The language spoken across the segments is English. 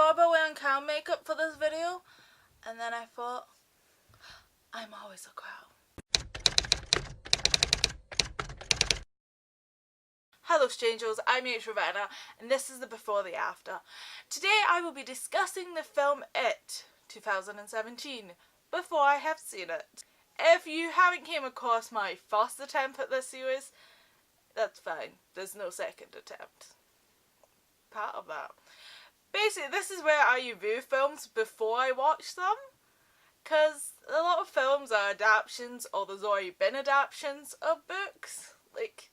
thought about wearing clown makeup for this video, and then I thought, I'm always a clown. Hello strangers, I'm Ravenna, and this is the before the after. Today I will be discussing the film It 2017 before I have seen it. If you haven't came across my first attempt at this series, that's fine. There's no second attempt. Part of that. Basically, this is where I review films before I watch them, because a lot of films are adaptations, or there's already been adaptations of books, like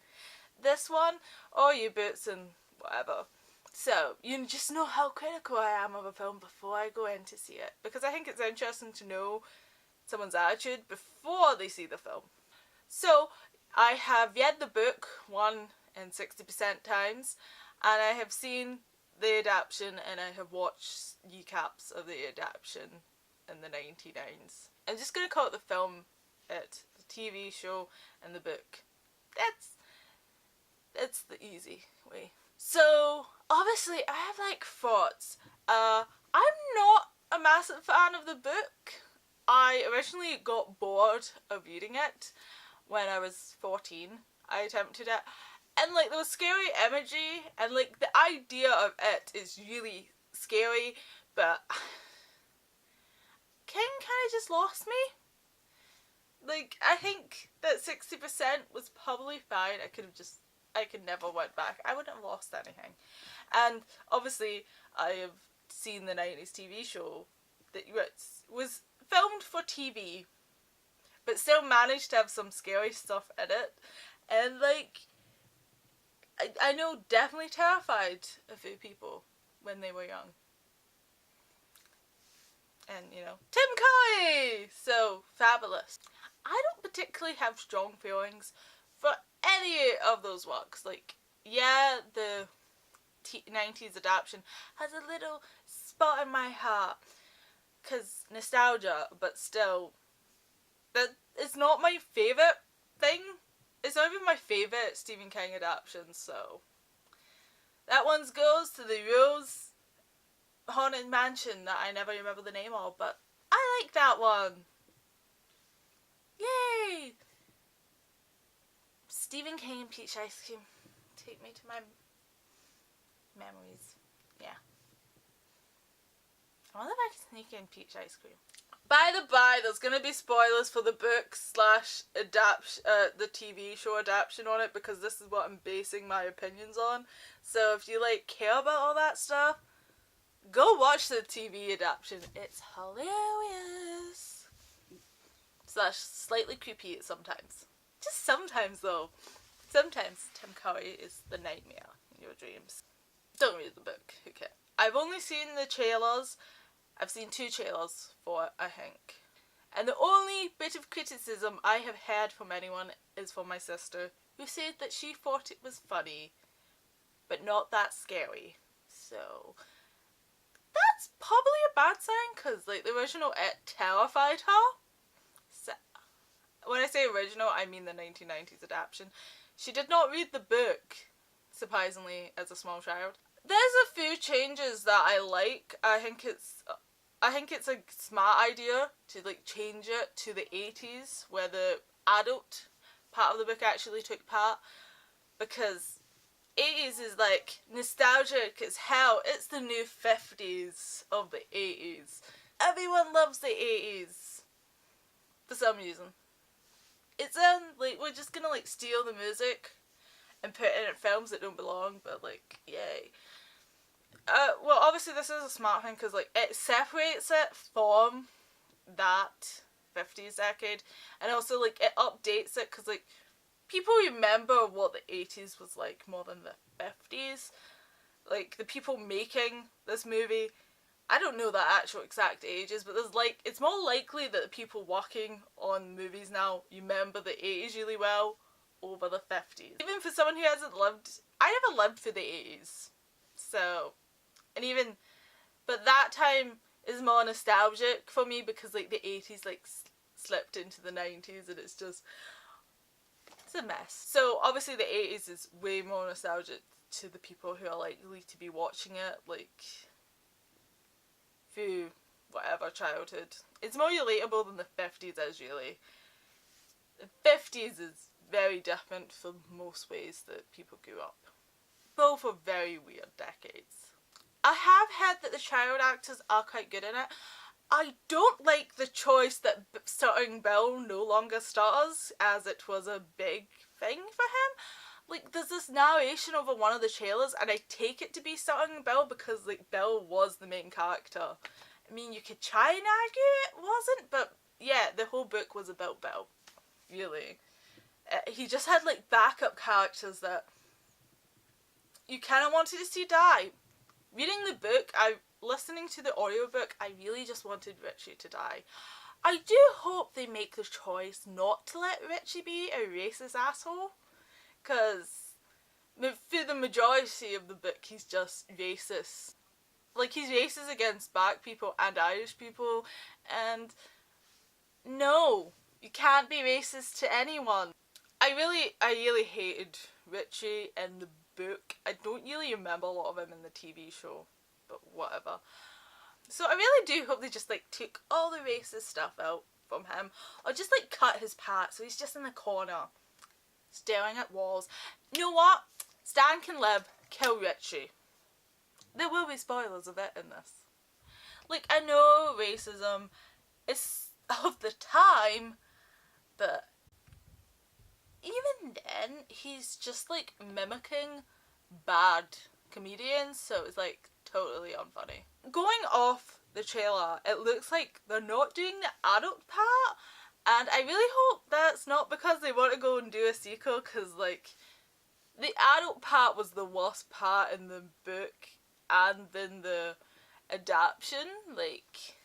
this one, or Reboots and whatever. So, you just know how critical I am of a film before I go in to see it, because I think it's interesting to know someone's attitude before they see the film. So, I have read the book 1 in 60% times, and I have seen the adaptation, and I have watched recaps of the adaptation in the 99s. I'm just going to call it the film, It, the TV show, and the book. That's the easy way. So, obviously, I have like thoughts. I'm not a massive fan of the book. I originally got bored of reading it when I was 14. I attempted it. And like there was scary imagery, and like the idea of it is really scary, but King kind of just lost me. Like, I think that 60% was probably fine. I could never went back. I wouldn't have lost anything. And obviously I have seen the 90s TV show that was filmed for TV, but still managed to have some scary stuff in it. And like, I know definitely terrified a few people when they were young. And, you know, Tim Curry! So, fabulous. I don't particularly have strong feelings for any of those works. Like, yeah, the 90s adaptation has a little spot in my heart, because nostalgia, but still, that is not my favourite thing. It's not even my favourite Stephen King adaptation, so that one goes to the Rose Haunted Mansion that I never remember the name of, but I like that one. Yay! Stephen King and peach ice cream take me to my memories. Yeah. I wonder if I can sneak in peach ice cream. By the by, there's gonna be spoilers for the book / the TV show adaptation on it, because this is what I'm basing my opinions on. So if you like care about all that stuff, go watch the TV adaptation. It's hilarious. / slightly creepy sometimes. Just sometimes though. Sometimes Tim Curry is the nightmare in your dreams. Don't read the book, who cares? I've only seen the trailers. I've seen 2 trailers for it, I think. And the only bit of criticism I have heard from anyone is from my sister, who said that she thought it was funny, but not that scary. So, that's probably a bad sign, because like the original It terrified her. So, when I say original, I mean the 1990s adaptation. She did not read the book, surprisingly, as a small child. There's a few changes that I like. I think it's a smart idea to like change it to the 80s, where the adult part of the book actually took part, because 80s is like nostalgic as hell. It's the new 50s of the 80s. Everyone loves the 80s for some reason. It's like we're just gonna like steal the music and put it in films that don't belong, but like, yay. Well, obviously this is a smart thing, because like it separates it from that 50s decade, and also like it updates it, because like people remember what the 80s was like more than the 50s. Like the people making this movie, I don't know the actual exact ages, but there's like, it's more likely that the people working on movies now remember the 80s really well over the 50s. Even for someone who hasn't lived, I never lived through the 80s, so, and even, but that time is more nostalgic for me, because like the 80s like slipped into the 90s, and it's a mess. So obviously the 80s is way more nostalgic to the people who are likely to be watching it, like through whatever childhood. It's more relatable than the 50s is, really. The 50s is very different for most ways that people grew up. Both are very weird decades. I have heard that the child actors are quite good in it. I don't like the choice that starring Bill no longer stars, as it was a big thing for him. Like, there's this narration over one of the trailers, and I take it to be starring Bill because, like, Bill was the main character. I mean, you could try and argue it wasn't, but yeah, the whole book was about Bill. Really. He just had, like, backup characters that you kind of wanted to see die. Reading the book, listening to the audiobook, I really just wanted Richie to die. I do hope they make the choice not to let Richie be a racist asshole, because for the majority of the book he's just racist. Like, he's racist against black people and Irish people, and no, you can't be racist to anyone. I really hated Richie in the book. I don't really remember a lot of him in the TV show, but whatever. So I really do hope they just, like, took all the racist stuff out from him, or just, like, cut his part so he's just in the corner staring at walls. You know what? Stan can live. Kill Richie. There will be spoilers of it in this. Like, I know racism is of the time, but even then, he's just, like, mimicking bad comedians, so it's, like, totally unfunny. Going off the trailer, it looks like they're not doing the adult part, and I really hope that's not because they want to go and do a sequel, because, like, the adult part was the worst part in the book and in the adaptation. Like,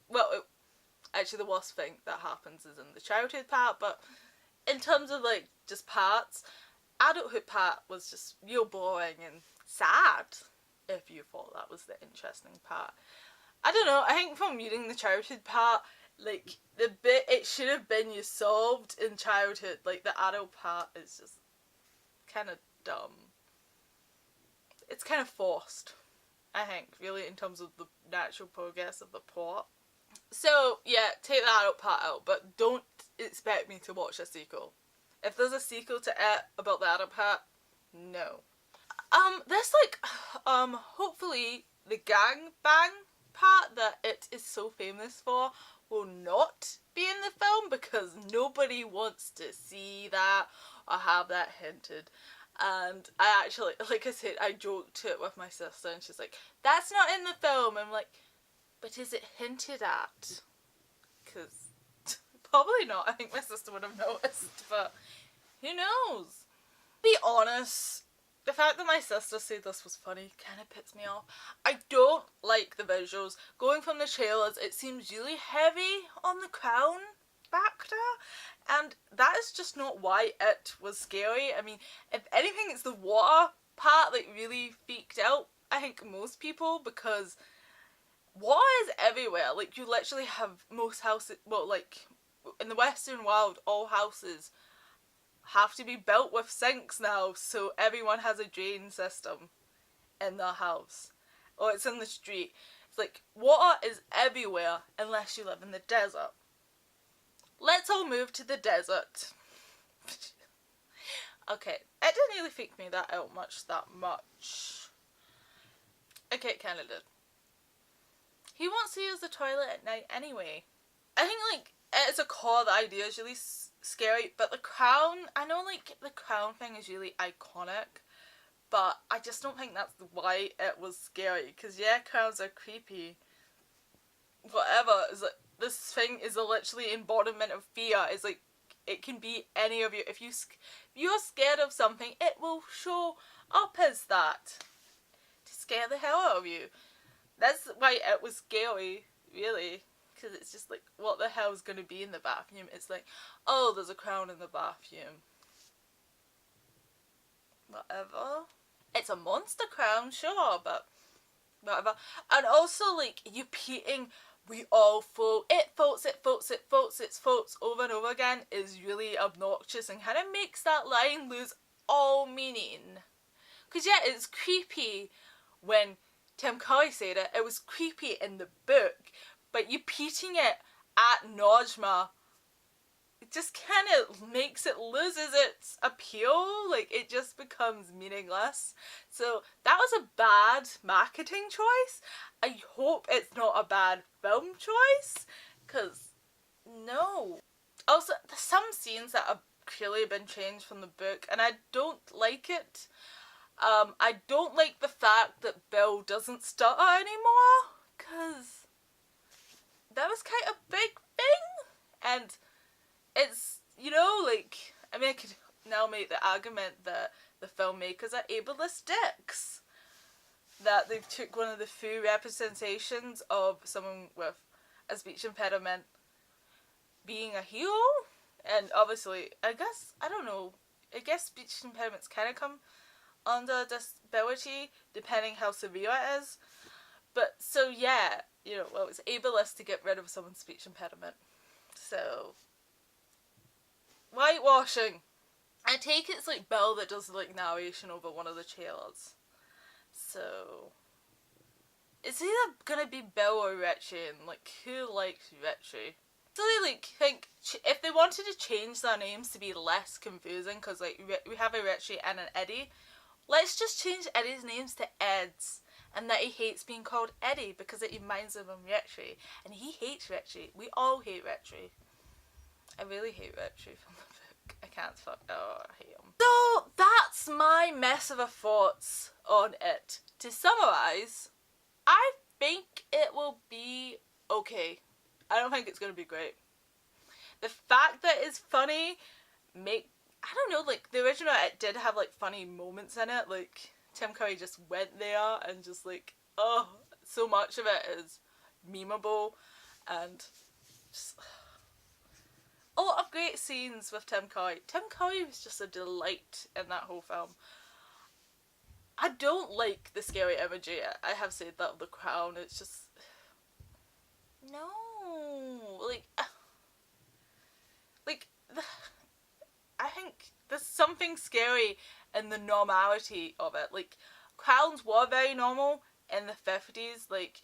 well, actually the worst thing that happens is in the childhood part, but in terms of, like, just parts, adulthood part was just real boring and sad, if you thought that was the interesting part. I don't know, I think from reading the childhood part, like, the bit it should have been you solved in childhood, like, the adult part is just kind of dumb. It's kind of forced, I think, really, in terms of the natural progress of the plot. So, yeah, take the adult part out, but don't expect me to watch a sequel. If there's a sequel to it about the adult part, no. There's, like, hopefully the gang bang part that it is so famous for will not be in the film, because nobody wants to see that or have that hinted. And I actually, like I said, I joked it with my sister, and she's like, that's not in the film. I'm like, but is it hinted at? Because probably not. I think my sister would have noticed, but who knows? To be honest, the fact that my sister said this was funny kind of pissed me off. I don't like the visuals. Going from the trailers, it seems really heavy on the crown factor, and that is just not why it was scary. I mean, if anything, it's the water part that really freaked out, I think, most people, because water is everywhere. Like, you literally have most houses, well, like, in the Western world, all houses have to be built with sinks now, so everyone has a drain system in their house, or it's in the street. It's like, water is everywhere unless you live in the desert. Let's all move to the desert. Okay, it didn't really freak me that out that much. Okay, it kinda did. He wants to use the toilet at night anyway. I think, like, as a core, the idea is really scary, but the crown, I know, like, the crown thing is really iconic, but I just don't think that's why it was scary, because yeah, crowns are creepy. Whatever, is like, this thing is a literally embodiment of fear. It's like, it can be any of you. If you're scared of something, it will show up as that to scare the hell out of you. That's why it was scary, really, because it's just like, what the hell is going to be in the bathroom? It's like, oh, there's a crown in the bathroom. Whatever. It's a monster crown, sure, but whatever. And also, like, you repeating, we all float, it floats, it floats, it floats, it floats over and over again is really obnoxious and kind of makes that line lose all meaning. Because yeah, it's creepy when Tim Curry said it was creepy in the book, but you repeating it ad nauseam, it just kind of makes it loses its appeal. Like, it just becomes meaningless. So that was a bad marketing choice. I hope it's not a bad film choice, because no. Also, there's some scenes that have clearly been changed from the book, and I don't like it. I don't like the fact that Bill doesn't stutter anymore, because that was kind of a big thing, and it's, you know, like, I mean, I could now make the argument that the filmmakers are ableist dicks, that they've took one of the few representations of someone with a speech impediment being a hero, and obviously, I guess, I don't know, I guess speech impediments kind of come under disability, depending how severe it is. But, so yeah, you know, well, it's ableist to get rid of someone's speech impediment. So, whitewashing. I take it's like Bill that does like narration over one of the trailers. So, it's either gonna be Bill or Richie, and like, who likes Richie? So they like think if they wanted to change their names to be less confusing, because like we have a Richie and an Eddie, let's just change Eddie's names to Eds, and that he hates being called Eddie because it reminds him of Richie, and he hates Richie. We all hate Richie. I really hate Richie from the book. I can't fuck. Oh, I hate him. So that's my mess of a thoughts on it. To summarise, I think it will be okay. I don't think it's going to be great. The fact that it's funny I don't know, like, the original, it did have, like, funny moments in it. Like, Tim Curry just went there and just, like, oh, so much of it is memeable. And just a lot of great scenes with Tim Curry. Tim Curry was just a delight in that whole film. I don't like the scary imagery. I have said that of The Crown. It's just... no. I think there's something scary in the normality of it. Like, crowns were very normal in the 50s, like,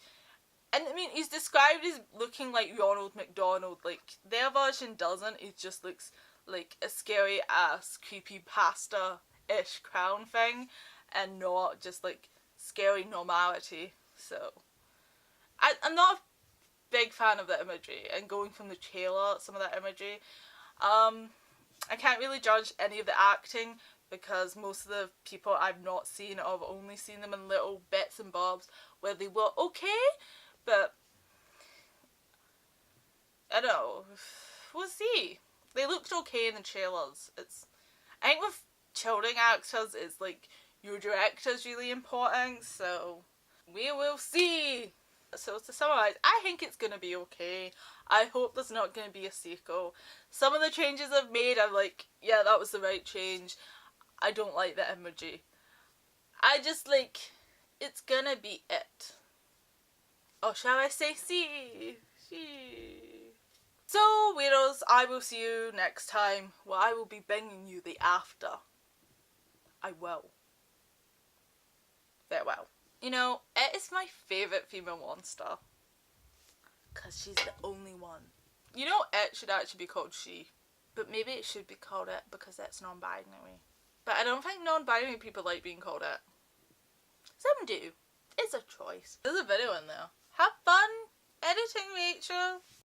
and I mean, he's described as looking like Ronald McDonald. Like, their version doesn't. He just looks like a scary ass creepypasta-ish crown thing, and not just like scary normality. So I'm not a big fan of the imagery, and going from the trailer, some of that imagery, I can't really judge any of the acting because most of the people I've not seen, or I've only seen them in little bits and bobs where they were okay, but I don't know, we'll see. They looked okay in the trailers. I think with children actors, it's like your director's really important, so we will see. So to summarise, I think it's going to be okay. I hope there's not going to be a sequel. Some of the changes I've made, I'm like, yeah, that was the right change. I don't like the imagery. I just like, it's gonna be it. Or shall I say see? So, weirdos, I will see you next time, where I will be bringing you the after. I will. Farewell. You know, it is my favourite female monster. Because she's the only one. You know, it should actually be called she. But maybe it should be called it because it's non-binary. But I don't think non-binary people like being called it. Some do. It's a choice. There's a video in there. Have fun editing, Rachel.